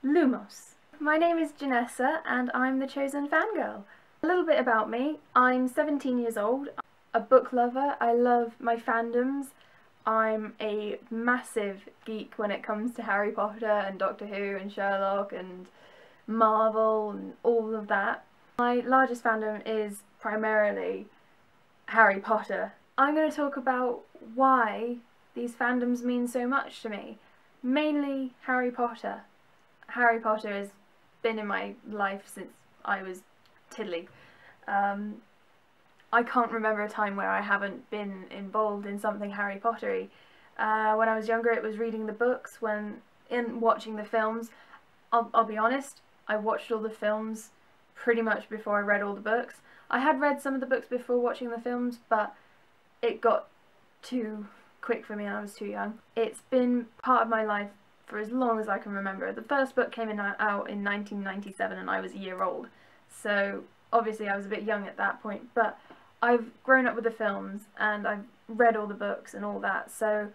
Lumos. My name is Janessa and I'm the chosen fangirl. A little bit about me. I'm 17 years old, a book lover. I love my fandoms. I'm a massive geek when it comes to Harry Potter and Doctor Who and Sherlock and Marvel and all of that. My largest fandom is primarily Harry Potter. I'm going to talk about why these fandoms mean so much to me. Mainly Harry Potter. Harry Potter has been in my life since I was tiddly. I can't remember a time where I haven't been involved in something Harry Pottery. When I was younger it was reading the books, in watching the films. I'll be honest, I watched all the films pretty much before I read all the books. I had read some of the books before watching the films, but it got too quick for me and I was too young. It's been part of my life for as long as I can remember. The first book came out in 1997 and I was a year old, so obviously I was a bit young at that point, but I've grown up with the films and I've read all the books and all that, so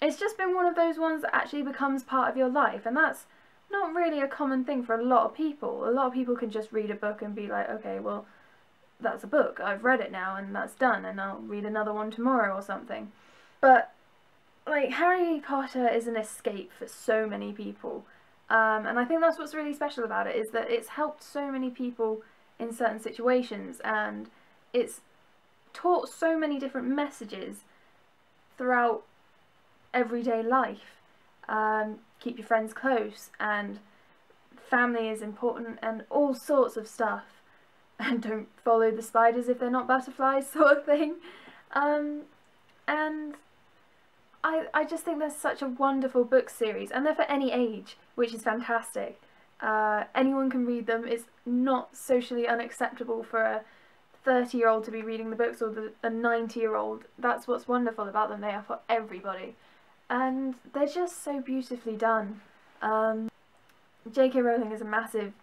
it's just been one of those ones that actually becomes part of your life, and that's not really a common thing for a lot of people. A lot of people can just read a book and be like, okay, well, that's a book, I've read it now and that's done and I'll read another one tomorrow or something. But like, Harry Potter is an escape for so many people, and I think that's what's really special about it, is that it's helped so many people in certain situations, and it's taught so many different messages throughout everyday life. Keep your friends close, and family is important, and all sorts of stuff, and don't follow the spiders if they're not butterflies, sort of thing. And I just think there's such a wonderful book series, and they're for any age, which is fantastic. Anyone can read them. It's not socially unacceptable for a 30-year-old to be reading the books, or a 90-year-old. That's what's wonderful about them. They are for everybody. And they're just so beautifully done. J.K. Rowling is a massive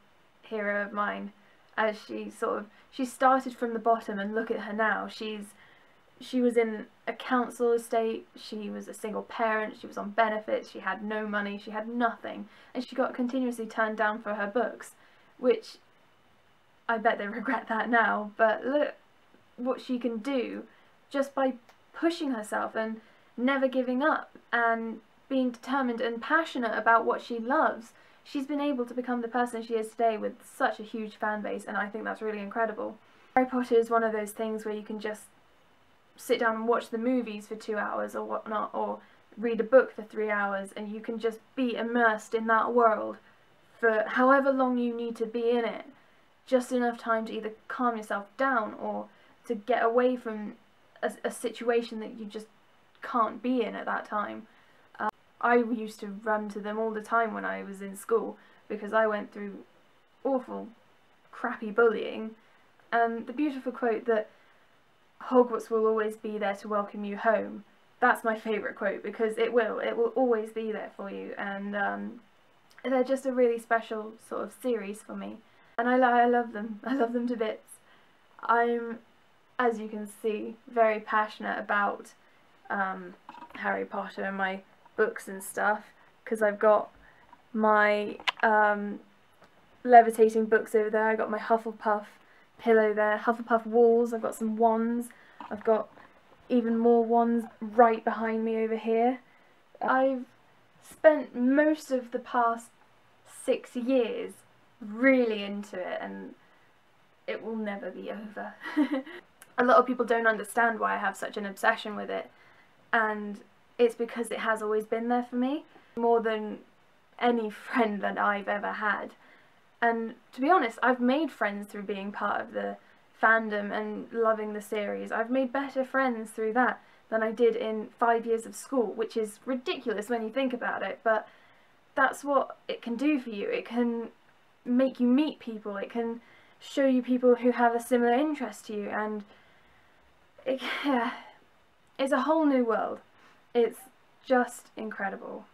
hero of mine, as she started from the bottom, and look at her now. She was in a council estate, she was a single parent, she was on benefits, she had no money, she had nothing, and she got continuously turned down for her books, which I bet they regret that now, but look what she can do just by pushing herself and never giving up and being determined and passionate about what she loves. She's been able to become the person she is today with such a huge fan base, and I think that's really incredible. Harry Potter is one of those things where you can just sit down and watch the movies for 2 hours or whatnot, or read a book for 3 hours, and you can just be immersed in that world for however long you need to be in it. Just enough time to either calm yourself down or to get away from a situation that you just can't be in at that time. I used to run to them all the time when I was in school, because I went through awful, crappy bullying. And the beautiful quote that Hogwarts will always be there to welcome you home, that's my favourite quote, because it will always be there for you, and they're just a really special sort of series for me, and I love them. I love them to bits. I'm, as you can see, very passionate about Harry Potter and my books and stuff, because I've got my levitating books over there, I got my Hufflepuff pillow there, Hufflepuff walls, I've got some wands, I've got even more wands right behind me over here. I've spent most of the past 6 years really into it, and it will never be over. A lot of people don't understand why I have such an obsession with it, and it's because it has always been there for me, more than any friend that I've ever had. And to be honest, I've made friends through being part of the fandom and loving the series. I've made better friends through that than I did in 5 years of school, which is ridiculous when you think about it, but that's what it can do for you. It can make you meet people, it can show you people who have a similar interest to you, and it's a whole new world. It's just incredible.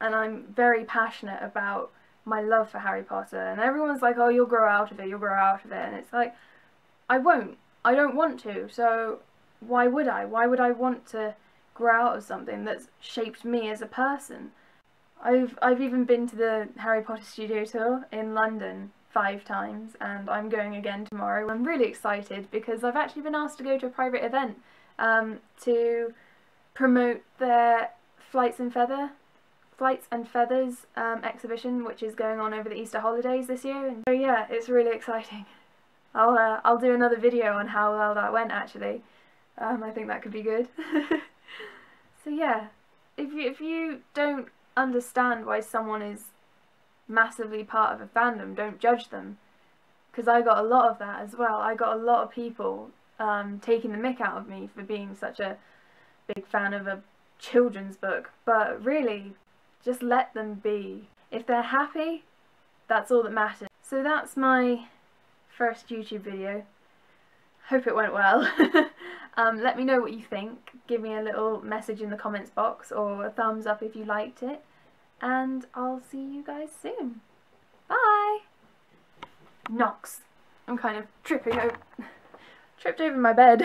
And I'm very passionate about my love for Harry Potter, and everyone's like, oh, you'll grow out of it, you'll grow out of it, and it's like, I won't. I don't want to, so why would I? Why would I want to grow out of something that's shaped me as a person? I've even been to the Harry Potter studio tour in London 5 times, and I'm going again tomorrow. I'm really excited because I've actually been asked to go to a private event to promote their Flights and Feathers exhibition, which is going on over the Easter holidays this year. And so yeah, it's really exciting. I'll do another video on how well that went actually. I think that could be good. So yeah, if you don't understand why someone is massively part of a fandom, don't judge them. Because I got a lot of that as well. I got a lot of people taking the mick out of me for being such a big fan of a children's book, but really, just let them be. If they're happy, that's all that matters. So that's my first YouTube video. Hope it went well. Let me know what you think. Give me a little message in the comments box or a thumbs up if you liked it. And I'll see you guys soon. Bye! Knocks. I'm kind of tripped over my bed.